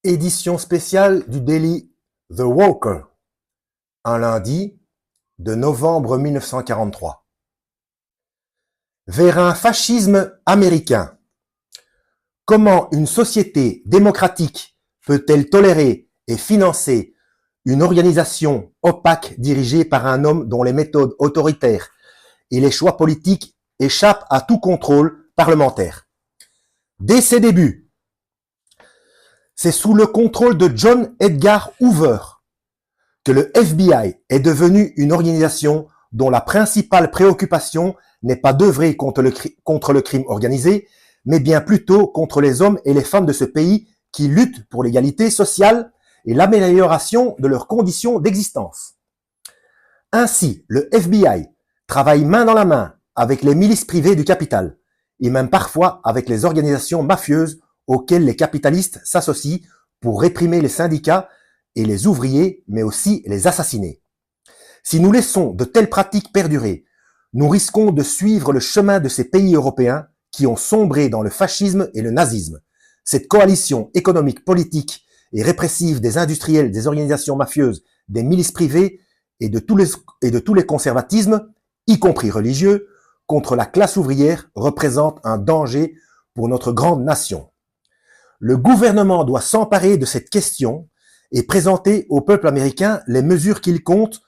Édition spéciale du Daily The Worker, un lundi de novembre 1943. Vers un fascisme américain. Comment une société démocratique peut-elle tolérer et financer une organisation opaque dirigée par un homme dont les méthodes autoritaires et les choix politiques échappent à tout contrôle parlementaire? Dès ses débuts, c'est sous le contrôle de John Edgar Hoover que le FBI est devenu une organisation dont la principale préoccupation n'est pas d'œuvrer contre le crime organisé, mais bien plutôt contre les hommes et les femmes de ce pays qui luttent pour l'égalité sociale et l'amélioration de leurs conditions d'existence. Ainsi, le FBI travaille main dans la main avec les milices privées du capital, et même parfois avec les organisations mafieuses auxquelles les capitalistes s'associent pour réprimer les syndicats et les ouvriers, mais aussi les assassiner. Si nous laissons de telles pratiques perdurer, nous risquons de suivre le chemin de ces pays européens qui ont sombré dans le fascisme et le nazisme. Cette coalition économique, politique et répressive des industriels, des organisations mafieuses, des milices privées et de tous les conservatismes, y compris religieux, contre la classe ouvrière représente un danger pour notre grande nation. Le gouvernement doit s'emparer de cette question et présenter au peuple américain les mesures qu'il compte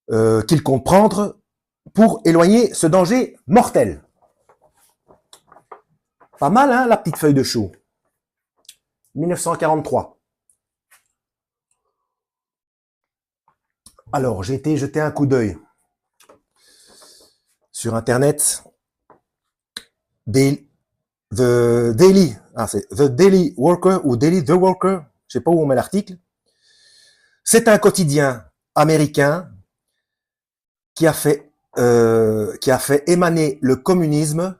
prendre pour éloigner ce danger mortel. Pas mal, hein, la petite feuille de chou. 1943. Alors, j'ai été jeter un coup d'œil sur Internet. The Daily Worker ou Daily The Worker, je sais pas où on met l'article. C'est un quotidien américain qui a fait émaner le communisme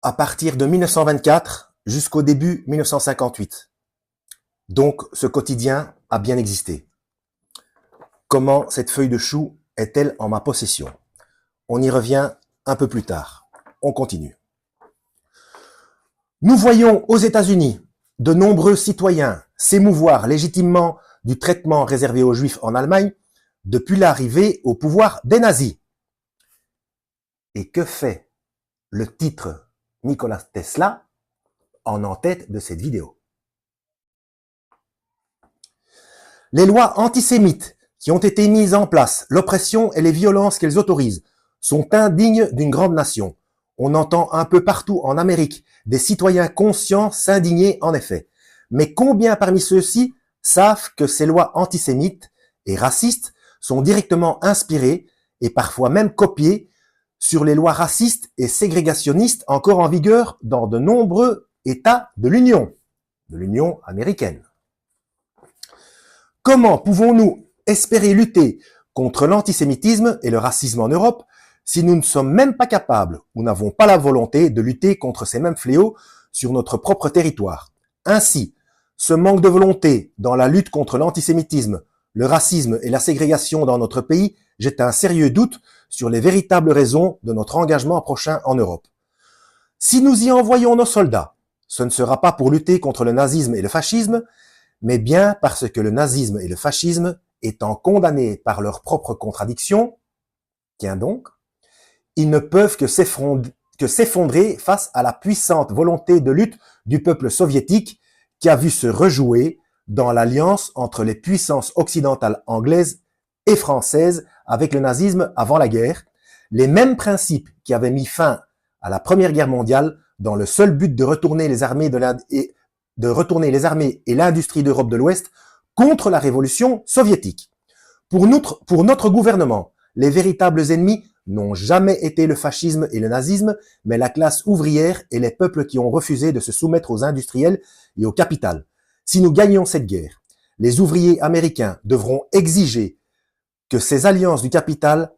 à partir de 1924 jusqu'au début 1958. Donc, ce quotidien a bien existé. Comment cette feuille de chou est-elle en ma possession? On y revient un peu plus tard. On continue. Nous voyons aux États-Unis de nombreux citoyens s'émouvoir légitimement du traitement réservé aux Juifs en Allemagne depuis l'arrivée au pouvoir des nazis. Et que fait le titre Nikola Tesla en tête de cette vidéo? Les lois antisémites qui ont été mises en place, l'oppression et les violences qu'elles autorisent, sont indignes d'une grande nation. On entend un peu partout en Amérique des citoyens conscients s'indigner en effet. Mais combien parmi ceux-ci savent que ces lois antisémites et racistes sont directement inspirées et parfois même copiées sur les lois racistes et ségrégationnistes encore en vigueur dans de nombreux États de l'Union américaine? Comment pouvons-nous espérer lutter contre l'antisémitisme et le racisme en Europe si nous ne sommes même pas capables ou n'avons pas la volonté de lutter contre ces mêmes fléaux sur notre propre territoire? Ainsi, ce manque de volonté dans la lutte contre l'antisémitisme, le racisme et la ségrégation dans notre pays jette un sérieux doute sur les véritables raisons de notre engagement prochain en Europe. Si nous y envoyons nos soldats, ce ne sera pas pour lutter contre le nazisme et le fascisme, mais bien parce que le nazisme et le fascisme, étant condamnés par leurs propres contradictions, tiens donc, ils ne peuvent que s'effondrer face à la puissante volonté de lutte du peuple soviétique qui a vu se rejouer dans l'alliance entre les puissances occidentales anglaises et françaises avec le nazisme avant la guerre, les mêmes principes qui avaient mis fin à la Première Guerre mondiale dans le seul but de retourner les armées et l'industrie d'Europe de l'Ouest contre la révolution soviétique. Pour notre gouvernement, les véritables ennemis n'ont jamais été le fascisme et le nazisme, mais la classe ouvrière et les peuples qui ont refusé de se soumettre aux industriels et au capital. Si nous gagnons cette guerre, les ouvriers américains devront exiger que ces alliances du capital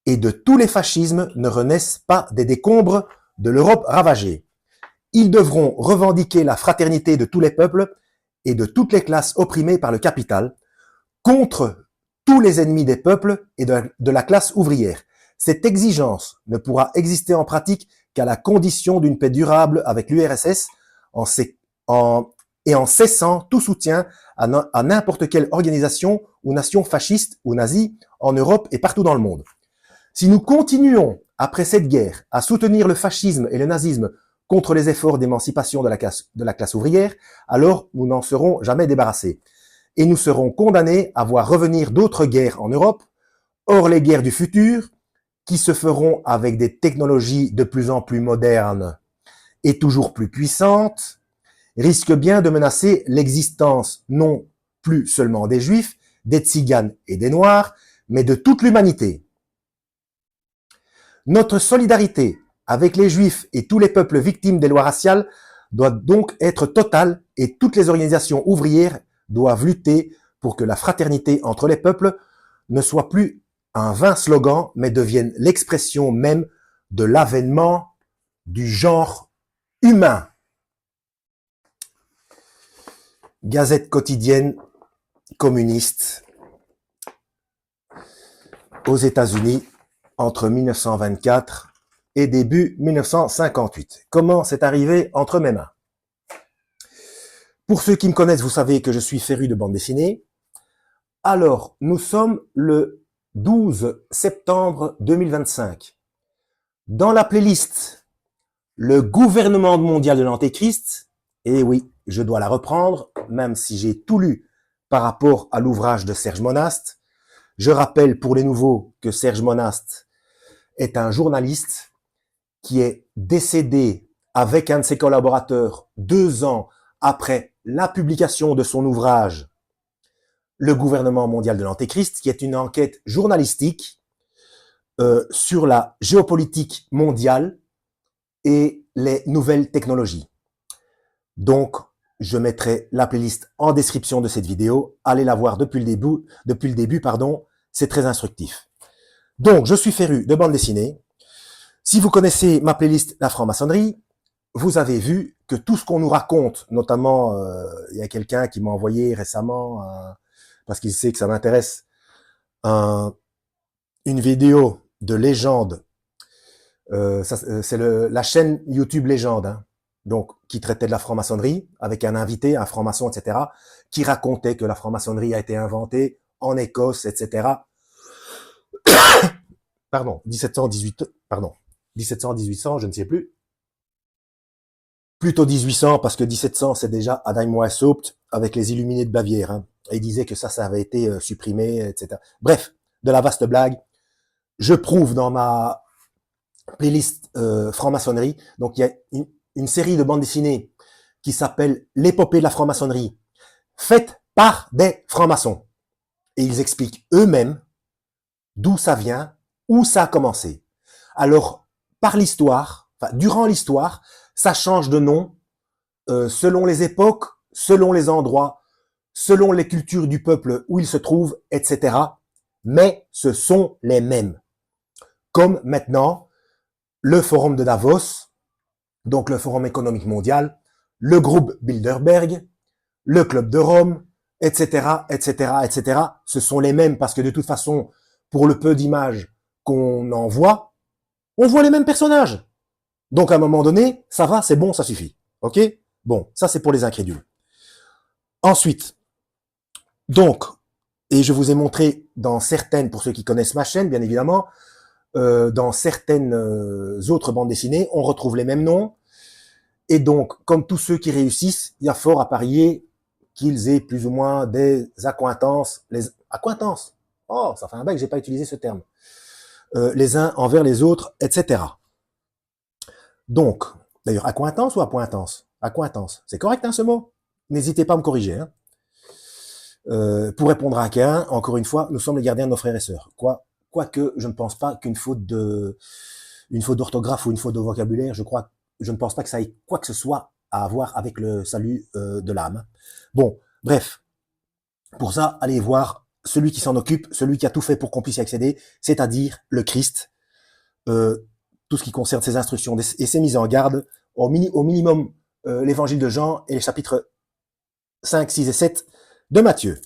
et de tous les fascismes ne renaissent pas des décombres de l'Europe ravagée. Ils devront revendiquer la fraternité de tous les peuples et de toutes les classes opprimées par le capital contre tous les ennemis des peuples et de la classe ouvrière. Cette exigence ne pourra exister en pratique qu'à la condition d'une paix durable avec l'URSS en et en cessant tout soutien à n'importe quelle organisation ou nation fasciste ou nazie en Europe et partout dans le monde. Si nous continuons, après cette guerre, à soutenir le fascisme et le nazisme contre les efforts d'émancipation de la classe ouvrière, alors nous n'en serons jamais débarrassés. Et nous serons condamnés à voir revenir d'autres guerres en Europe. Or, les guerres du futur, qui se feront avec des technologies de plus en plus modernes et toujours plus puissantes, risquent bien de menacer l'existence non plus seulement des Juifs, des Tziganes et des Noirs, mais de toute l'humanité. Notre solidarité avec les Juifs et tous les peuples victimes des lois raciales doit donc être totale et toutes les organisations ouvrières doivent lutter pour que la fraternité entre les peuples ne soit plus un vain slogan, mais devienne l'expression même de l'avènement du genre humain. Gazette quotidienne communiste aux États-Unis entre 1924 et début 1958. Comment c'est arrivé entre mes mains? Pour ceux qui me connaissent, vous savez que je suis féru de bande dessinée. Alors, nous sommes le 12 septembre 2025. Dans la playlist « Le gouvernement mondial de l'Antéchrist », et oui, je dois la reprendre, même si j'ai tout lu par rapport à l'ouvrage de Serge Monast. Je rappelle pour les nouveaux que Serge Monast est un journaliste qui est décédé avec un de ses collaborateurs 2 ans après la publication de son ouvrage Le gouvernement mondial de l'Antéchrist, qui est une enquête journalistique sur la géopolitique mondiale et les nouvelles technologies. Donc, je mettrai la playlist en description de cette vidéo. Allez la voir depuis le début, c'est très instructif. Donc, je suis féru de bande dessinée. Si vous connaissez ma playlist La franc-maçonnerie, vous avez vu que tout ce qu'on nous raconte, notamment, il y a quelqu'un qui m'a envoyé récemment, parce qu'il sait que ça m'intéresse, une vidéo de Légende. C'est la chaîne YouTube Légende, hein, donc qui traitait de la franc-maçonnerie, avec un invité, un franc-maçon, etc., qui racontait que la franc-maçonnerie a été inventée en Écosse, etc. Pardon, 1700, je ne sais plus. Plutôt 1800, parce que 1700, c'est déjà Adam Weishaupt avec les Illuminés de Bavière. Hein, et il disait que ça avait été supprimé, etc. Bref, de la vaste blague. Je prouve dans ma playlist franc-maçonnerie. Donc, il y a une série de bandes dessinées qui s'appelle L'épopée de la franc-maçonnerie, faite par des francs-maçons. Et ils expliquent eux-mêmes d'où ça vient, où ça a commencé. Alors, par l'histoire, durant l'histoire, ça change de nom selon les époques, selon les endroits, selon les cultures du peuple où il se trouve, etc. Mais ce sont les mêmes. Comme maintenant, le forum de Davos, donc le forum économique mondial, le groupe Bilderberg, le club de Rome, etc., etc., etc. Ce sont les mêmes parce que de toute façon, pour le peu d'images qu'on en voit, on voit les mêmes personnages. Donc à un moment donné, ça va, c'est bon, ça suffit. Ok? Bon, ça c'est pour les incrédules. Ensuite, donc, et je vous ai montré dans certaines, pour ceux qui connaissent ma chaîne, bien évidemment, dans certaines autres bandes dessinées, on retrouve les mêmes noms. Et donc, comme tous ceux qui réussissent, il y a fort à parier qu'ils aient plus ou moins des accointances. Les accointances. Oh, ça fait un bail que j'ai pas utilisé ce terme. Les uns envers les autres, etc. Donc, d'ailleurs, accointance ou appointance? Accointance. C'est correct, hein, ce mot? N'hésitez pas à me corriger. Hein. Pour répondre à Cain, encore une fois, nous sommes les gardiens de nos frères et sœurs. Quoique, je ne pense pas qu'une faute d'orthographe ou une faute de vocabulaire, je ne pense pas que ça ait quoi que ce soit à avoir avec le salut de l'âme. Bon, bref. Pour ça, allez voir celui qui s'en occupe, celui qui a tout fait pour qu'on puisse y accéder, c'est-à-dire le Christ. Tout ce qui concerne ses instructions et ses mises en garde, au minimum l'évangile de Jean et les chapitres 5, 6 et 7 de Matthieu.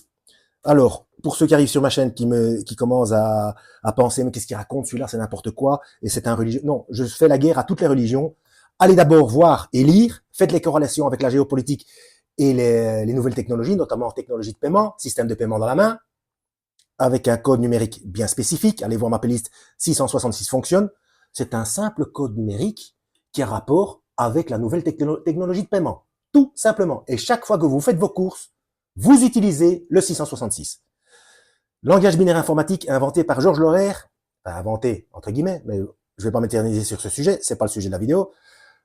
Alors, pour ceux qui arrivent sur ma chaîne, qui commencent à penser, mais qu'est-ce qu'il raconte, celui-là, c'est n'importe quoi, et c'est un religieux. Non, je fais la guerre à toutes les religions. Allez d'abord voir et lire, faites les corrélations avec la géopolitique et les nouvelles technologies, notamment technologie de paiement, système de paiement dans la main, avec un code numérique bien spécifique. Allez voir ma playlist 666 fonctionne. C'est un simple code numérique qui a rapport avec la nouvelle technologie de paiement. Tout simplement. Et chaque fois que vous faites vos courses, vous utilisez le 666. Langage binaire informatique inventé par Georges Laurer, enfin inventé entre guillemets, mais je vais pas m'éterniser sur ce sujet, c'est pas le sujet de la vidéo.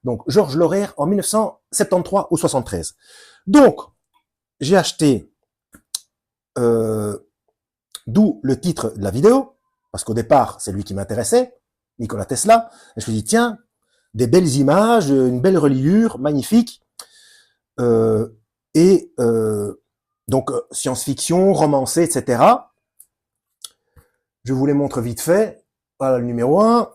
Donc Georges Laurer en 1973 ou 73. Donc j'ai acheté, d'où le titre de la vidéo, parce qu'au départ c'est lui qui m'intéressait, Nikola Tesla. Et je me suis dit tiens, des belles images, une belle reliure, magnifique, donc science-fiction, romancée, etc. Je vous les montre vite fait. Voilà le numéro 1.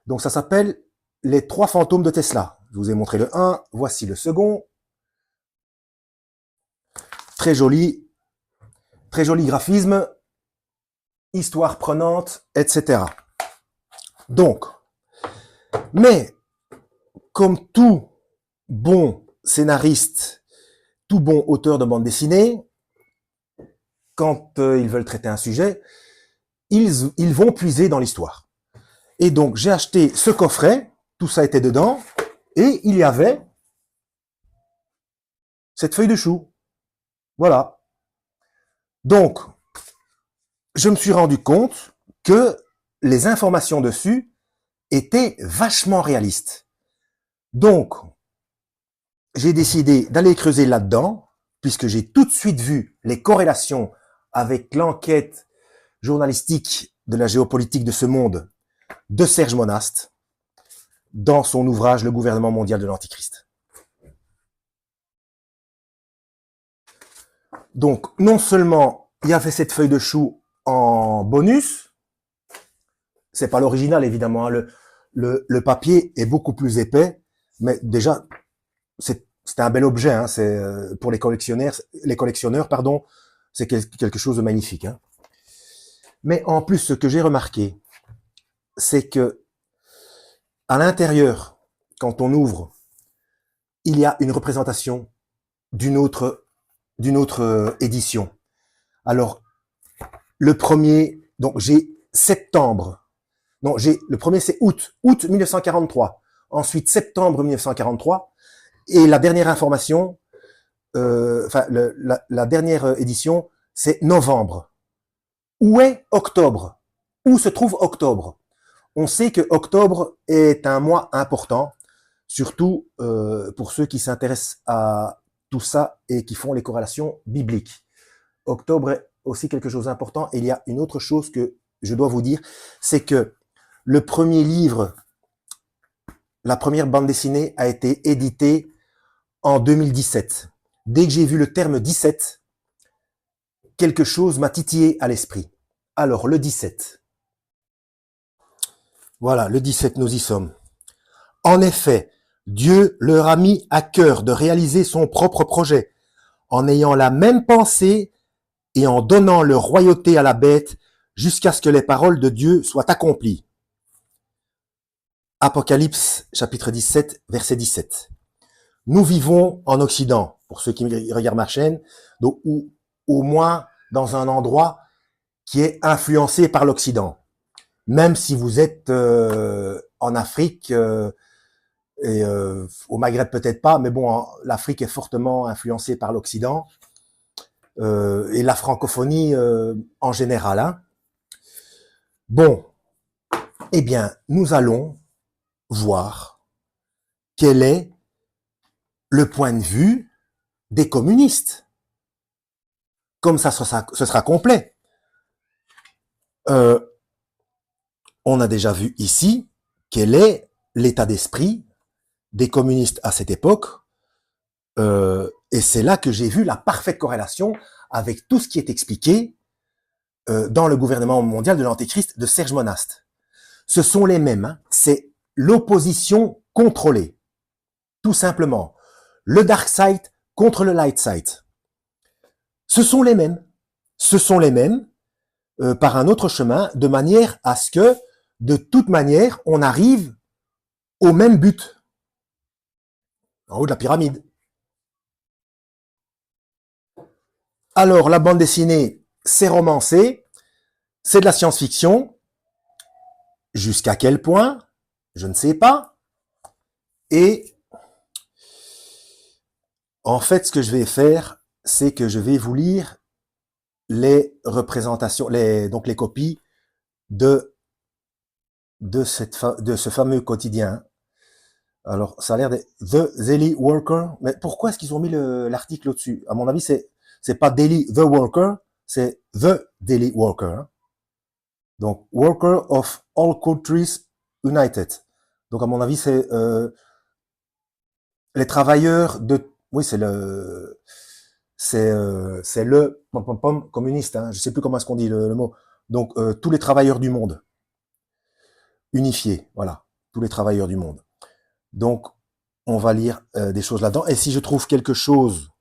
Donc ça s'appelle Les 3 fantômes de Tesla. Je vous ai montré le 1, voici le second. Très joli graphisme, histoire prenante, etc. Donc, mais comme tout bon scénariste, tout bon auteur de bande dessinée, quand ils veulent traiter un sujet, ils vont puiser dans l'histoire. Et donc, j'ai acheté ce coffret, tout ça était dedans, et il y avait cette feuille de chou. Voilà. Donc, je me suis rendu compte que les informations dessus étaient vachement réalistes. Donc, j'ai décidé d'aller creuser là-dedans, puisque j'ai tout de suite vu les corrélations avec l'enquête journalistique de la géopolitique de ce monde de Serge Monast dans son ouvrage Le gouvernement mondial de l'Antichrist. Donc, non seulement il y avait cette feuille de chou en bonus, c'est pas l'original évidemment, hein, le papier est beaucoup plus épais, mais déjà, c'était un bel objet, hein, c'est pour les collectionneurs, pardon, c'est quelque chose de magnifique. Hein. Mais en plus, ce que j'ai remarqué, c'est que à l'intérieur, quand on ouvre, il y a une représentation d'une autre édition. Alors, le premier, donc j'ai septembre. Non, le premier c'est août 1943. Ensuite septembre 1943. Et la dernière information, la dernière édition, c'est novembre. Où est octobre? Où se trouve octobre? On sait que octobre est un mois important, surtout pour ceux qui s'intéressent à tout ça et qui font les corrélations bibliques. Octobre est aussi quelque chose d'important. Et il y a une autre chose que je dois vous dire, c'est que le premier livre, la première bande dessinée a été éditée en 2017. Dès que j'ai vu le terme 17, quelque chose m'a titillé à l'esprit. Alors, le 17. Voilà, le 17, nous y sommes. En effet, Dieu leur a mis à cœur de réaliser son propre projet, en ayant la même pensée et en donnant leur royauté à la bête jusqu'à ce que les paroles de Dieu soient accomplies. Apocalypse, chapitre 17, verset 17. Nous vivons en Occident, pour ceux qui regardent ma chaîne, donc, ou au moins dans un endroit qui est influencé par l'Occident. Même si vous êtes en Afrique, et au Maghreb peut-être pas, mais bon, l'Afrique est fortement influencée par l'Occident, et la francophonie en général. Hein. Bon, eh bien, nous allons voir quel est le point de vue des communistes. Comme ça, ce sera complet. On a déjà vu ici quel est l'état d'esprit des communistes à cette époque. Et c'est là que j'ai vu la parfaite corrélation avec tout ce qui est expliqué dans le gouvernement mondial de l'Antéchrist de Serge Monast. Ce sont les mêmes. Hein. C'est l'opposition contrôlée. Tout simplement. Le dark side contre le light side. Ce sont les mêmes. Ce sont les mêmes par un autre chemin, de manière à ce que, de toute manière, on arrive au même but. En haut de la pyramide. Alors, la bande dessinée, c'est romancé, c'est de la science-fiction. Jusqu'à quel point? Je ne sais pas. Et en fait, ce que je vais faire, c'est que je vais vous lire les représentations, donc les copies de, de ce fameux quotidien. Alors, ça a l'air d'être The Daily Worker. Mais pourquoi est-ce qu'ils ont mis l'article au-dessus? À mon avis, c'est pas Daily The Worker, c'est The Daily Worker. Hein. Donc, Worker of All Countries United. Donc, à mon avis, c'est les travailleurs de... Oui, c'est le communiste. Hein. Je sais plus comment est-ce qu'on dit le mot. Donc, tous les travailleurs du monde. Unifiés, voilà. Tous les travailleurs du monde. Donc, on va lire des choses là-dedans. Et si je trouve quelque chose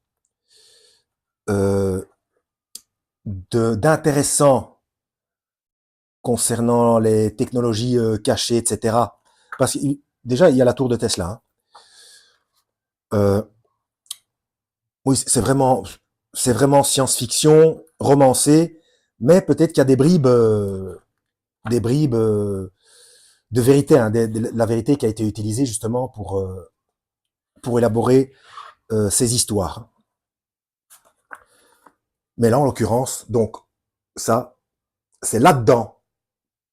d'intéressant concernant les technologies cachées, etc. Parce que déjà, il y a la tour de Tesla. Hein. Oui, c'est vraiment science-fiction, romancé, mais peut-être qu'il y a des bribes de vérité, hein, la vérité qui a été utilisée justement pour élaborer ces histoires. Mais là, en l'occurrence, donc, ça, c'est là-dedans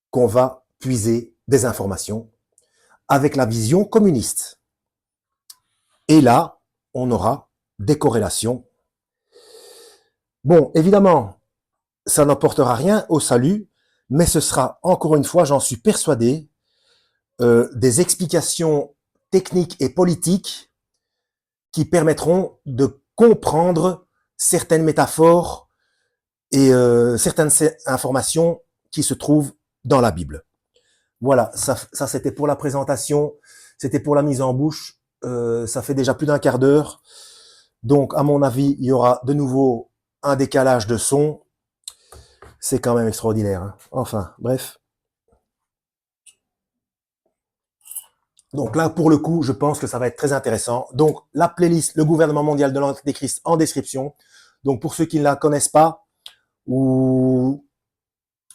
qu'on va puiser des informations avec la vision communiste. Et là, on aura des corrélations. Bon, évidemment, ça n'apportera rien au salut, mais ce sera, encore une fois, j'en suis persuadé, des explications techniques et politiques qui permettront de comprendre certaines métaphores et certaines informations qui se trouvent dans la Bible. Voilà, ça c'était pour la présentation, c'était pour la mise en bouche. Ça fait déjà plus d'un quart d'heure. Donc, à mon avis, il y aura de nouveau un décalage de son. C'est quand même extraordinaire. Hein. Enfin, bref. Donc là, pour le coup, je pense que ça va être très intéressant. Donc, la playlist Le gouvernement mondial de l'Antéchrist en description. Donc, pour ceux qui ne la connaissent pas, ou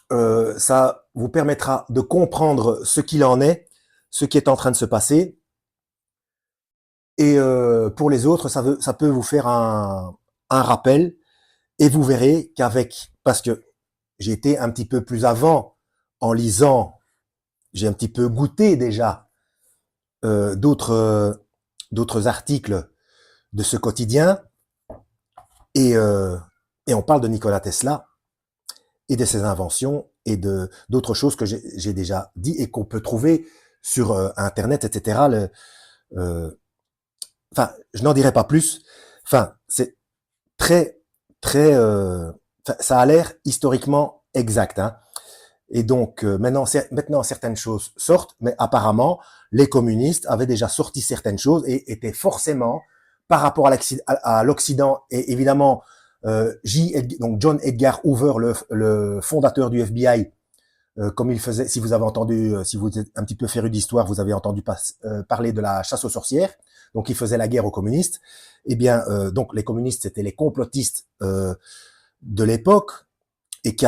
ça vous permettra de comprendre ce qu'il en est, ce qui est en train de se passer. Et pour les autres, ça peut vous faire un rappel. Et vous verrez qu'avec, parce que j'ai été un petit peu plus avant en lisant, j'ai un petit peu goûté déjà d'autres articles de ce quotidien, et, et on parle de Nikola Tesla et de ses inventions et de d'autres choses que j'ai déjà dit et qu'on peut trouver sur Internet, etc. Enfin, je n'en dirai pas plus. Enfin, c'est très, très... ça a l'air historiquement exact. Hein. Et donc, maintenant, certaines choses sortent, mais apparemment, les communistes avaient déjà sorti certaines choses et étaient forcément, par rapport à l'Occident, et évidemment, donc John Edgar Hoover, le fondateur du FBI, comme il faisait, si vous avez entendu, si vous êtes un petit peu féru d'histoire, vous avez entendu parler de la chasse aux sorcières, donc il faisait la guerre aux communistes. Eh bien, donc les communistes, c'était les complotistes de l'époque, et qui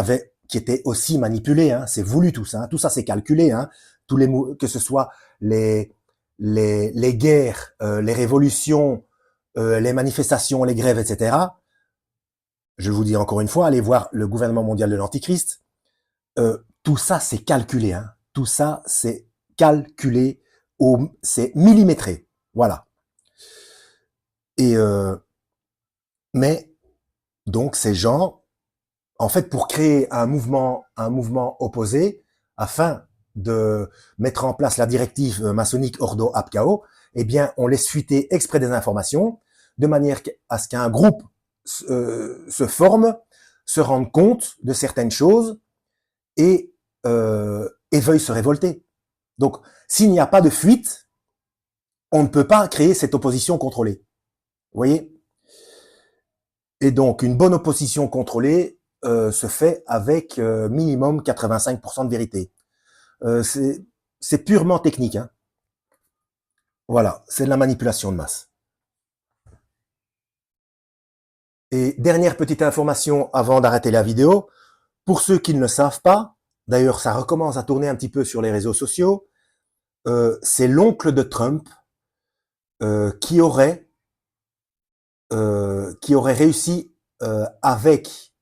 étaient aussi manipulés. Hein, c'est voulu tout ça. Hein, tout ça, c'est calculé. Hein, que ce soit les guerres, les révolutions, les manifestations, les grèves, etc. Je vous dis encore une fois, allez voir le gouvernement mondial de l'Antichrist. Tout ça, c'est calculé. Hein. Tout ça, c'est calculé. C'est millimétré. Voilà. Et mais donc ces gens, en fait, pour créer un mouvement opposé, afin de mettre en place la directive maçonnique Ordo ab Chao, eh bien, on laisse fuiter exprès des informations, de manière à ce qu'un groupe se forme, se rende compte de certaines choses et veuille se révolter. Donc, s'il n'y a pas de fuite, on ne peut pas créer cette opposition contrôlée. Vous voyez? Et donc, une bonne opposition contrôlée se fait avec minimum 85% de vérité. C'est purement technique. Hein. Voilà, c'est de la manipulation de masse. Et dernière petite information avant d'arrêter la vidéo, pour ceux qui ne le savent pas, d'ailleurs ça recommence à tourner un petit peu sur les réseaux sociaux, c'est l'oncle de Trump qui aurait réussi avec,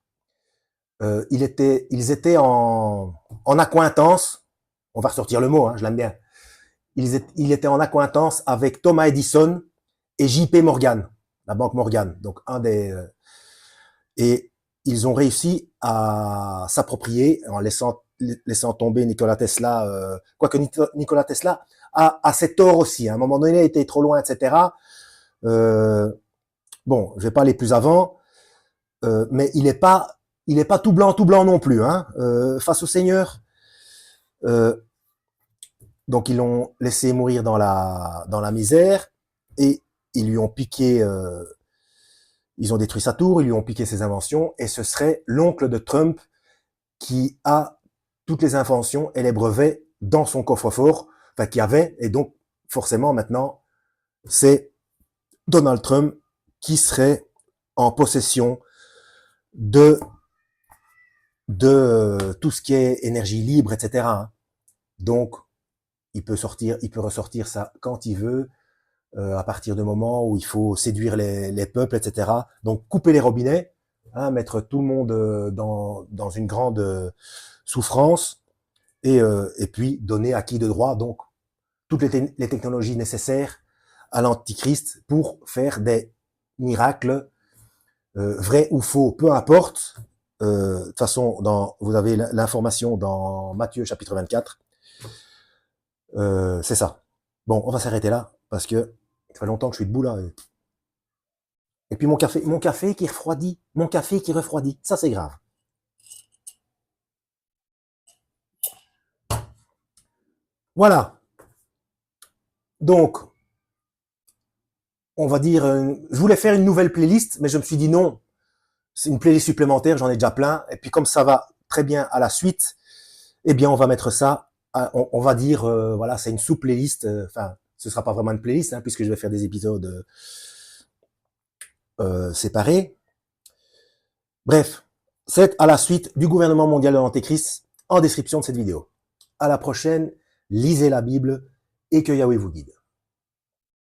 ils étaient en accointance, on va ressortir le mot, hein, je l'aime bien, il était en accointance avec Thomas Edison et JP Morgan, la banque Morgan, donc et ils ont réussi à s'approprier en laissant tomber Nikola Tesla, quoique Nikola Tesla a ses torts aussi, à un moment donné il était trop loin, etc. Bon, je vais pas aller plus avant, mais il est pas tout blanc non plus, hein, face au Seigneur. Donc ils l'ont laissé mourir dans la misère et ils lui ont piqué, ils ont détruit sa tour, ils lui ont piqué ses inventions et ce serait l'oncle de Trump qui a toutes les inventions et les brevets dans son coffre-fort, enfin qui avait, et donc forcément maintenant c'est Donald Trump qui serait en possession de tout ce qui est énergie libre, etc. Donc il peut ressortir ça quand il veut, à partir du moment où il faut séduire les peuples, etc. Donc couper les robinets, hein, mettre tout le monde dans une grande souffrance, et puis donner acquis de droit, donc toutes les technologies nécessaires à l'antichrist pour faire des miracles, vrais ou faux, peu importe. De toute façon, vous avez l'information dans Matthieu chapitre 24. C'est ça. Bon, on va s'arrêter là, parce que ça fait longtemps que je suis debout là. Et puis mon café qui refroidit. Mon café qui refroidit. Ça, c'est grave. Voilà. Donc, on va dire, je voulais faire une nouvelle playlist, mais je me suis dit non. C'est une playlist supplémentaire, j'en ai déjà plein. Et puis comme ça va très bien à la suite, eh bien on va mettre ça, on va dire, voilà, c'est une sous-playlist. Enfin, ce sera pas vraiment une playlist, hein, puisque je vais faire des épisodes séparés. Bref, c'est à la suite du gouvernement mondial de l'Antéchrist en description de cette vidéo. À la prochaine, lisez la Bible et que Yahweh vous guide.